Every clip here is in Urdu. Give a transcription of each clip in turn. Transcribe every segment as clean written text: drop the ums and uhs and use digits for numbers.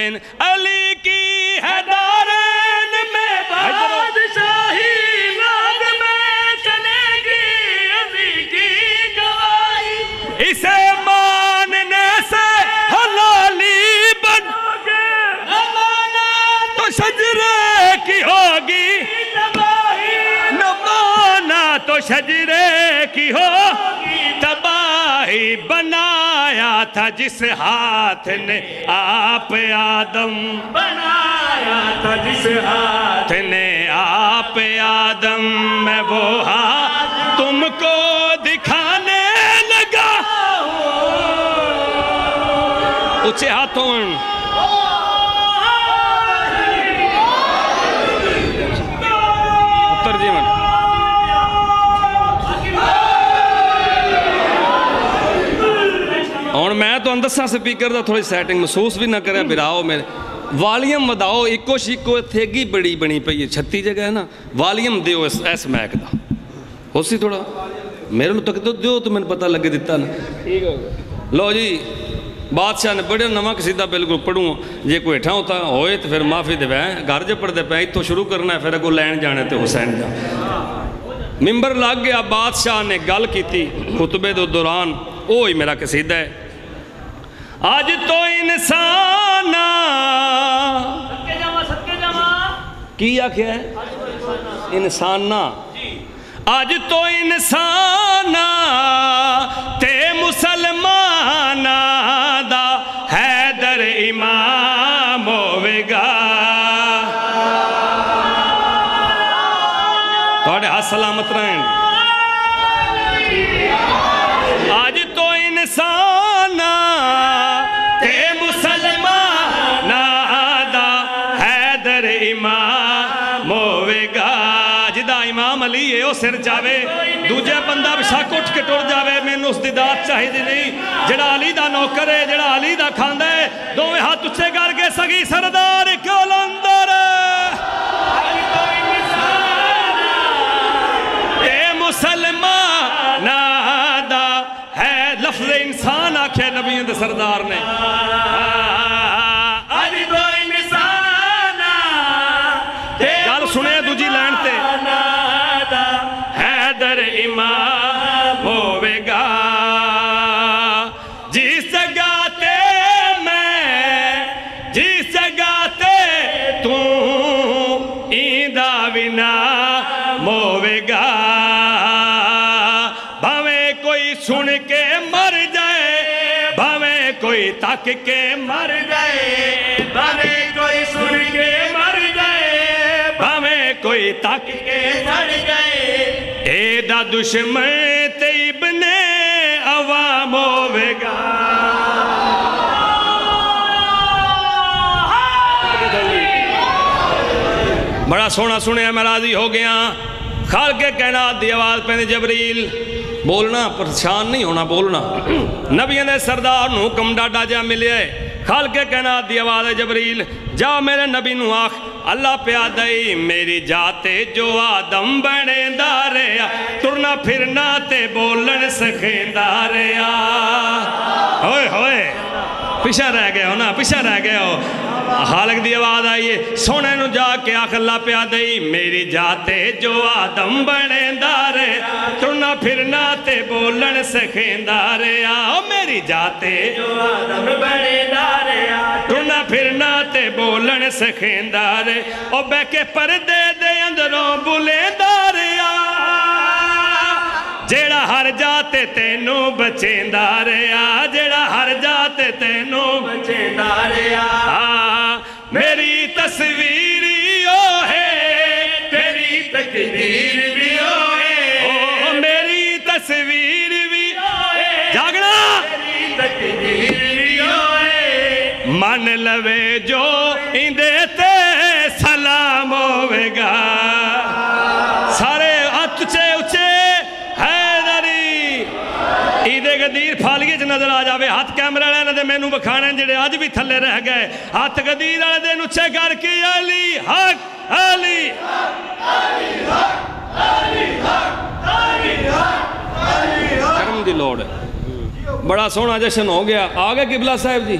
علی کی ہے دارین میں بادشاہی ناگ میں چلے گی علی کی گواہی اسے ماننے سے حلالی بنو گے نہ مانا تو شجرے کی ہوگی تباہی نہ مانا تو شجرے کی ہوگی تباہی بنایا تھا جس ہاتھ نے آپ آدم بنایا تھا جس ہاتھ نے آپ آدم میں وہ ہاتھ تم کو دکھانے لگا اچھے ہاتھوں اتر جیون اور میں تو اندسا سپیکر دا تھوڑی سیٹنگ محسوس بھی نہ کرے براؤ میرے والیم وداؤ ایکو شیکو تھیگی بڑی بنی پئی 36 جگہ ہے نا والیم دیو ایس میک دا ہو سی تھوڑا میرے لو تک تو دیو تو میں نے پتہ لگے دیتا نا ٹھیک ہو گیا لو جی بادشاہ نے بڑے نواں قصیدہ بالکل پڑھوں جے کوئی اٹھا ہوتا ہوئے تو پھر معافی دے ویں گھر جے پڑھ دے پہ تو شروع کرنا ہے پھر اگو لین جانے تے حسین جا ممبر لگ گیا بادشاہ نے گل کی تھی خطبے دو دوران اوہی میرا قصیدہ ہے آج تو انسان کیا کیا ہے انسان آج تو انسان تے مسلمان دا حیدر امام ہوئے گا توڑے ہاتھ سلامت رہیں آج تو انسان تے مسلمان دا حیدر امام ہوئے گا جدا امام علی ہے وہ سر جاوے دوجہ بندہ بشاک اٹھ کے ٹوڑ جاوے میں نے اس دیدات چاہی دی نہیں جڑا علی دا نوکر ہے جڑا علی دا کھاندہ ہے دوویں ہاتھ اچھے کر کے سگی سردار کولندر اے مسلمان دا ہے لفظ انسان آکھے نبیوں دے سردار نے علی تو انسان گل سنے دوجی لین تے حیدر امام ہوئے گا جس جگہ تے میں جس جگہ تے تو ایندہ ونا ہوئے گا بھاویں کوئی سن کے مر جائے بھاویں کوئی تک کے مر جائے بھاویں کوئی سن کے مر جائے بھاویں کوئی تک کے مر جائے اے دا دشمن تے ابن عوام ہوئے گا بڑا سونا سنے میں راضی ہو گیا خالق کائنات دی آواز پہنے جبریل بولنا پریشان نہیں ہونا بولنا نبی نے سردار نو حکم ڈاڈا جا ملے خالق کائنات دی آواز ہے جبریل جا میرے نبی نو آخ اللہ پیادائی میری جاتے جو آدم بنے داریا ترنا پھرنا تے بولن سکھیں داریا ہوئے ہوئے پیچھا رہ گئے ہو نا پیچھا رہ گئے ہو خالق دی آواز آئیے سونے نو جا کے آخ اللہ پیادائی میری جاتے جو آدم بنے دارے ترنا پھرنا تے بولن سکھیں داریا میری جاتے جو آدم بنے دارے ترنا پھرنا تے بولن سکھیں دارے او بے کے پردے دے اندروں بولے داریا جیڑا ہر جاتے تینو بچیں داریا جیڑا ہر جاتے تینو بچیں داریا میری تصویر یو ہے تیری تقدیر بھی یو ہے میری تصویر بھی جاگنا میری تقدیر بھی یو ہے من لوے جو اندے تے سلام ہوئے گا سارے اچھے اچھے ایدے گدیر پھالیے جو نظر آ جاوے ہاتھ کیمرہ لینا دے میں نو بکھانے جڑے آج بھی تھلے رہ گئے ہاتھ گدیر آنے دے نوچے کر کی علی حق علی کرم دی لوڑ ہے بڑا سونا جشن ہو گیا آگے قبلہ صاحب جی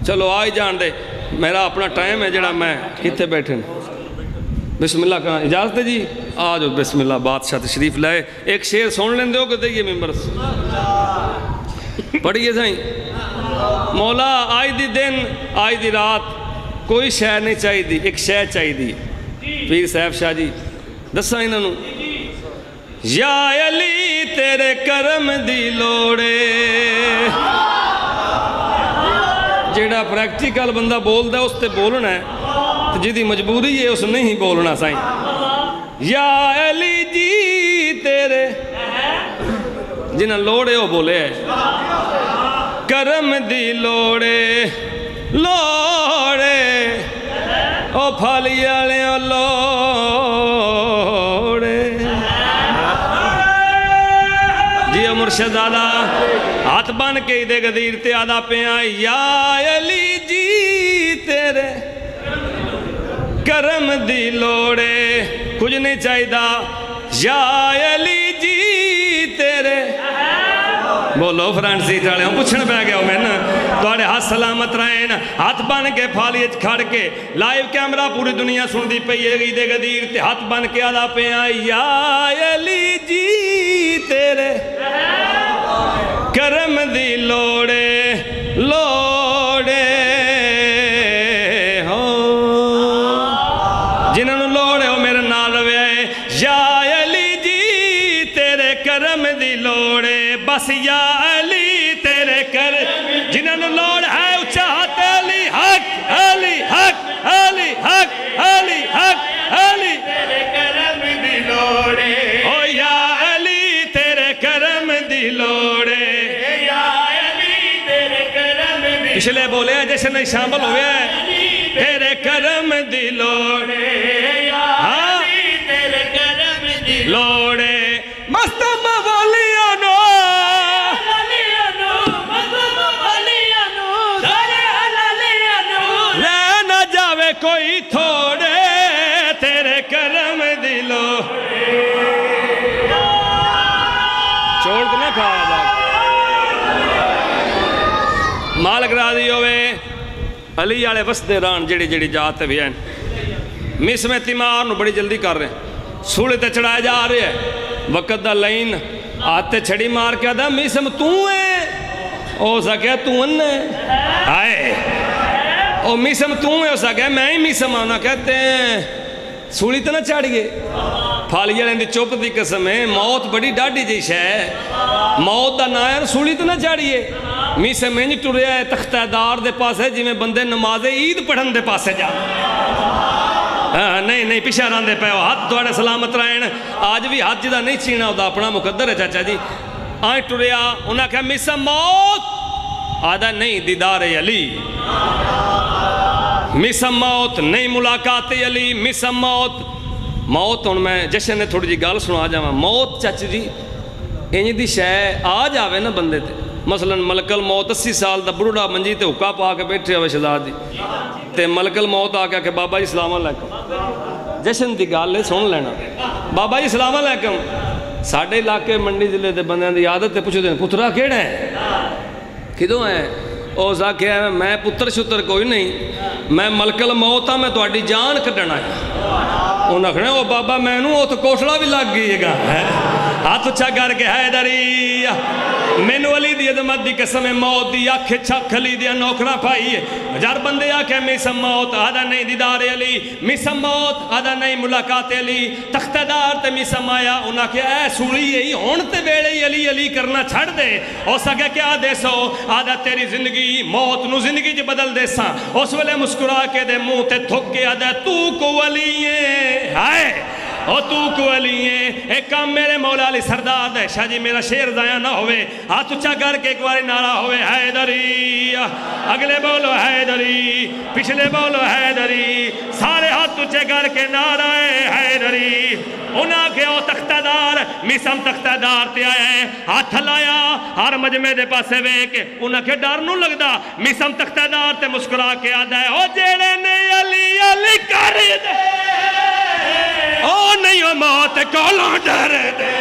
چلو آئی جان دے میرا اپنا ٹائم ہے جڑا میں کتنے بیٹھے بسم اللہ کا اجازت ہے جی آ جاؤ بسم اللہ بادشاہ تشریف لائے ایک شعر سن لیں دو کہ دئیے ممبر پڑھیے سائیں مولا آج دی دن آج دی رات کوئی شے نہیں چاہی دی ایک شے چاہی دی پیر صاحب شاہ جی دساں انہوں یا علی تیرے کرم دی لوڑے جیڑا پریکٹیکل بندہ بول دا اس تے بولنا ہے جی دی مجبوری ہے اس نہیں بولنا سائیں یا علی جی تیرے جنہاں لوڑے وہ بولے کرم دی لوڑے لوڑے او پھالی والے لوڑے جی مرشد دادا ہاتھ بن کے دے گدیر تے آدھا پیاں یا علی جی تیرے کرم دی لوڑے کچھ نہیں چاہیدہ یا علی جی تیرے بولو فرانسی چالے ہوں پوچھنے پہ گیا ہوں میں نا توڑے ہاتھ سلامت رہے نا ہاتھ بن کے پھالی کھڑ کے لائیو کیمرہ پوری دنیا سن دی پہ یہ دے گدیر تے ہاتھ بن کے آدھا پہ آئی یا علی جی تیرے کرم دی لوڑے لوڑے جنہوں نے لوڑے ہو میرے نال روے یا علی جی تیرے کرم دی لوڑے بس یا علی تیرے کرم جنہوں نے لوڑ ہے اچھات علی حق علی حق علی حق علی حق علی تیرے کرم دی لوڑے او یا علی تیرے کرم دی لوڑے یا علی تیرے کرم دی پچھلے بولے ہیں جیسے نہیں شامل ہوئے ہیں تیرے کرم دی لوڑے لوڑے مستم والیانو لے نہ جاوے کوئی تھوڑے تیرے کرم دی لوڑے چھوڑ کے نہ کھایا جا مالک راضی ہوئے علی آلے وسدے ران جڑی جڑی جاتے بھی ہیں مس میں تیمار نو بڑی جلدی کر رہے ہیں سوڑے تے چڑھائے جا رہے ہیں وقت دا لائن آتے چھڑی مار کے آدھا میسم تو ہے او سکیا تو اننے آئے او میسم تو ہے او سکیا میں ہی میسم آنا کہتے ہیں سوڑی تے نہ چڑھئے پھالی جڑیں دی چوپ دی قسم ہے موت بڑی ڈاڑی جیش ہے موت دا نائر سوڑی تے نہ چڑھئے میسم انج ٹوریا ہے تختہ دار دے پاس ہے جی میں بندے نماز عید پڑھن دے پاس ہے جا نہیں پیچھے راندے پہ ہو ہاتھ دوڑے سلامت رہن آج بھی ہاتھ جدہ نہیں چھینا ہوتا اپنا مقدر ہے چاچا جی آئیں ٹوریا انہاں کہا میسا موت آدھا نہیں دیدار علی میسا موت نہیں ملاقات علی میسا موت موت ان میں جشن نے تھوڑی جی گال سنو آ جاؤں موت چاچا جی انج دی شے آ جاوے نا بندے تے مثلا ملک الموت 80 سال دا بروڑا منجی تے حکا پا کے بیٹھے ہوئے شہزادی تے ملک الموت آ کہ بابا جی سلام علیکم جشن دی گال لے سن لینا بابا جی سلام علیکم ساڑھے علاقے منڈی ضلع دے بندیاں دی عادت تے پوچھو دیں پترہ کیڑا ہے کدوں ہے او ساکھے ہے میں پتر شتر کوئی نہیں میں ملک الموت ہاں میں تو اڈی جان کٹنا ہے انہاں کہنے وہ بابا میں نو تو کوٹلا بھی لگ گئی گا ہاتھ اچھا کر کے حیدری مینو علی دی عظمت دی قسم موت دی آنکھ چھک علی دی نوکرہ پائی ہے ہزار بندے آکھے میسم موت آدھا نہیں دیدار علی میسم موت آدھا نہیں ملاقات علی تختہ دار تے میسم آیا انہاں کہ اے سوڑی یہی ہون تے بیڑے علی علی کرنا چھڑ دے او سکے کیا دے سو آدھا تیری زندگی موت نو زندگی جی بدل دے سا اس ویلے مسکرا کے دے منہ تے تھک کے آدھا تو کو علی ہے ہائے او تو کو علی ہے ایک کام میرے مولا علی سردار دے شاہ جی میرا شیر ضائع نہ ہوئے ہاتھ اچھا کر کے ایک باری نعرہ ہوئے حیدری اگلے بولو حیدری پچھلے بولو حیدری سارے ہاتھ اچھے کر کے نعرہ حیدری انہاں کے او تختہ دار میسم تختہ دار تے آئے ہیں ہاتھ لایا ہر مجمع دے پاسے ویک انہاں کے ڈر نو لگ دا میسم تختہ دار تے مسکرا کے آدھا ہے او جیڑے نے علی علی کر دے او نہیں او موت کولوں ڈر دے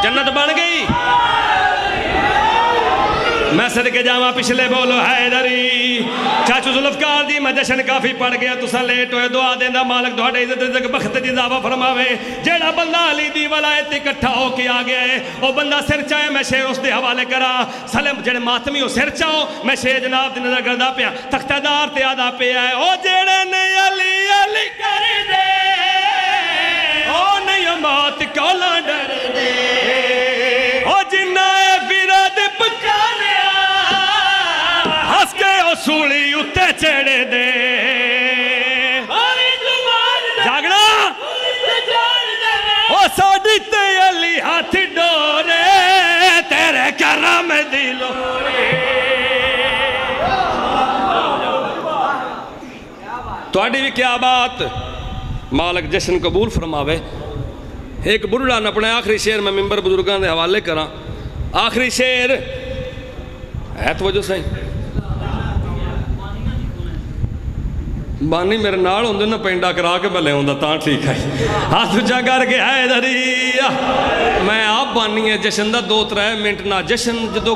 جنت بن گئی میں صدقے جاواں پچھلے بولو حیدری چاچو ذوالفقار دی میں جشن کافی پڑ گیا تساں لیٹ ہوئے دعا دیندہ مالک تہاڈے عزت رزق بخت دی اضافہ فرماوے جیڑا بندہ علی دی ولایت اکٹھا ہو کے آ گیا ہے او بندہ سر چاہے میں شیر اس دے حوالے کرا سلم جڑے ماتمی ہو سر چاہو میں شیر جناب دی نظر کردہ پیا تختہ دار تے آدھا پیا ہے او جیڑے نے علی علی کر دے او نہیں موت کولا ڈر دے او جنہ فرد پکانیا ہس کے او سولی اتے چڑے دے جاگنا او ساڑی تے علی ہاتھ ڈورے تیرے کرم دلو تو آڈی بھی کیا بات مالک جشن قبول فرماوے ایک بڑھڑا نے اپنے آخری شیر میں ممبر بزرگان دے حوالے کرا آخری شیر ہے تو وجہ صحیح بانی میرے ناڑ ہوندے نا پینڈا کرا کے بلے ہوندہ تاں ٹھیک ہے ہاتھ اچھا کر کے ہے دری میں آپ بانی ہے جشن دا 2-3 منٹ نہ جشن جدو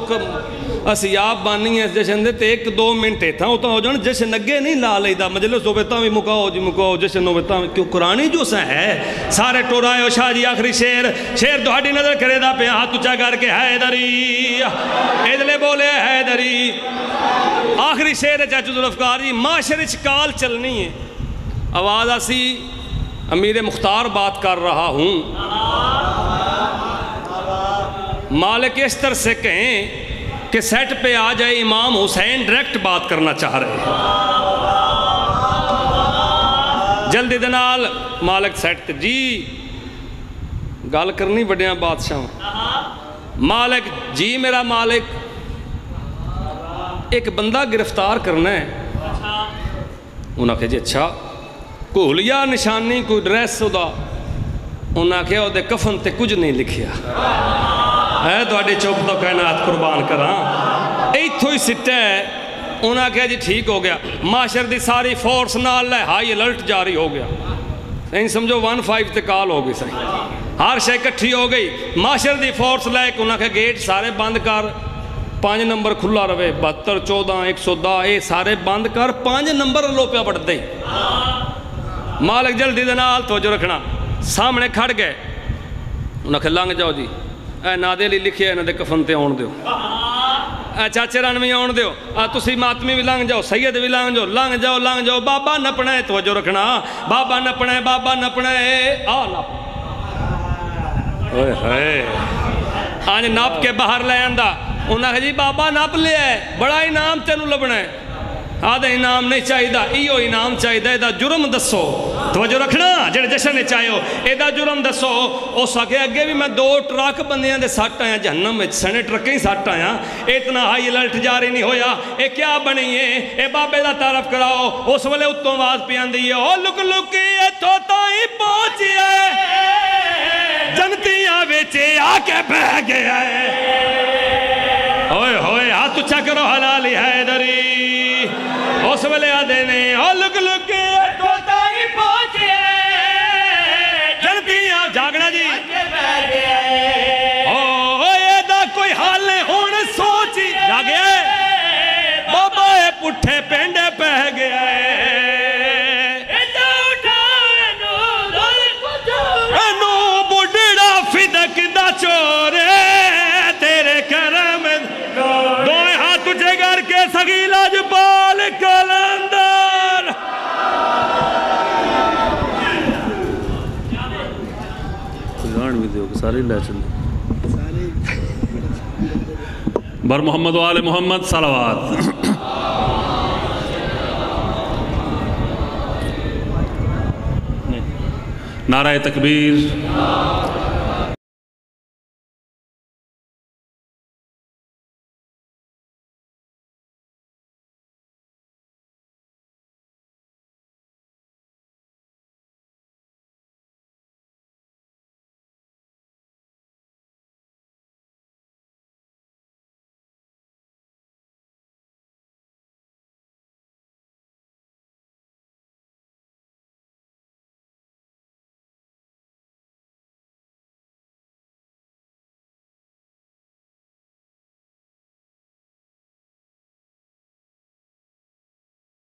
اسی آپ بانی ہے جشن دے تے 1-2 منٹ تھا ہوتا ہو جان جشن اگے نہیں لا لئی دا مجلس ہو بیتا بھی مکاؤ جی مکاؤ جشن ہو بیتا کیوں قرآنی جو سا ہے سارے ٹورائے ہو شاہ جی آخری شیر دوہاڑی نظر کرے دا پہ ہاتھ اچھا کر کے ہے دری ادلے بولے ہے دری آخری شیر ہے چاچو ذوالفقار جی معاشرے کال چلنی ہے آواز آسی امیر مختار بات کر رہا ہوں مالک اس طرح سے کہیں کہ سیٹ پہ آ جائے امام حسین ڈائریکٹ بات کرنا چاہ رہے ہیں جلدی دنال مالک سیٹ جی گال کرنی بڑیاں بادشاہ مالک جی میرا مالک ایک بندہ گرفتار کرنا ہے انہاں کہا جی اچھا کوئی حلیہ نشانی کوئی ڈریس دا انہاں کہا دے کفن تے کچھ نہیں لکھیا ہے تو آڈی چوک تو کائنات قربان کران ایتھو ہی سٹے ہے انہاں کہا جی ٹھیک ہو گیا معاشر دی ساری فورس نال لے ہائی الرٹ جاری ہو گیا نہیں سمجھو 1-5 تے کال ہو گئی صحیح ہر شے کٹھی ہو گئی معاشر دی فورس لے کہ انہاں کہا گیٹ سارے بند کر 5 نمبر کھلا روے 72 14 110 اے سارے بند کر 5 نمبر لو پیا بڑھ دے مالک جلدی دنال توجہ رکھنا سامنے کھڑ گئے انہاں کہا لانگ جاؤ جی اے نادے لی لکھے اے نادے کفن تے آن دیو اے چاچے رانوی آن دیو تسی ماتمی بھی لانگ جاؤ سید بھی لانگ جاؤ بابا نپنے توجہ رکھنا بابا نپنے آ نپ آج نپ کے باہر لے آندہ انہاں کہا جی بابا نپ لے ہے بڑا انعام تینوں لبنا ہے آدھا انعام نہیں چاہی دا ایو انعام چاہی دا ایدہ جرم دسو توجہ رکھنا جڑے جشن نے چاہے ہو ایدہ جرم دسو او ساکے اگے بھی میں 2 ٹرک بندیاں دے ساٹھ آیا جہنم میں سنے ٹرکیں ساٹھ آیا اتنا ہائی الرٹ جاری نہیں ہویا اے کیا بنی ہے اے بابے دا تعرف کراؤ اس والے اتوں آواز پیان دی ہے او لکی اے تو تائیں پہنچی ہے جنتیاں بیچے آ کے بہ گیا ہے ہوئے ہاتھ اچھا کرو حلالی حیدری اس والے آدھے نے لک کے تو تائی پہنچے جلدیاں جاگنا جی اے دا کوئی حال نہیں ہونے سوچی جاگے بابا اے پٹھے پینڈے پہ گیا انو بڑھڑا فدق دا چورے تیرے کرم دوئے ہاتھ تجھے گر کے سگیلا جبال کلندر گان بھی دیو کہ سارے لے چلے بر محمد و آل محمد صلوات نعرہ تکبیر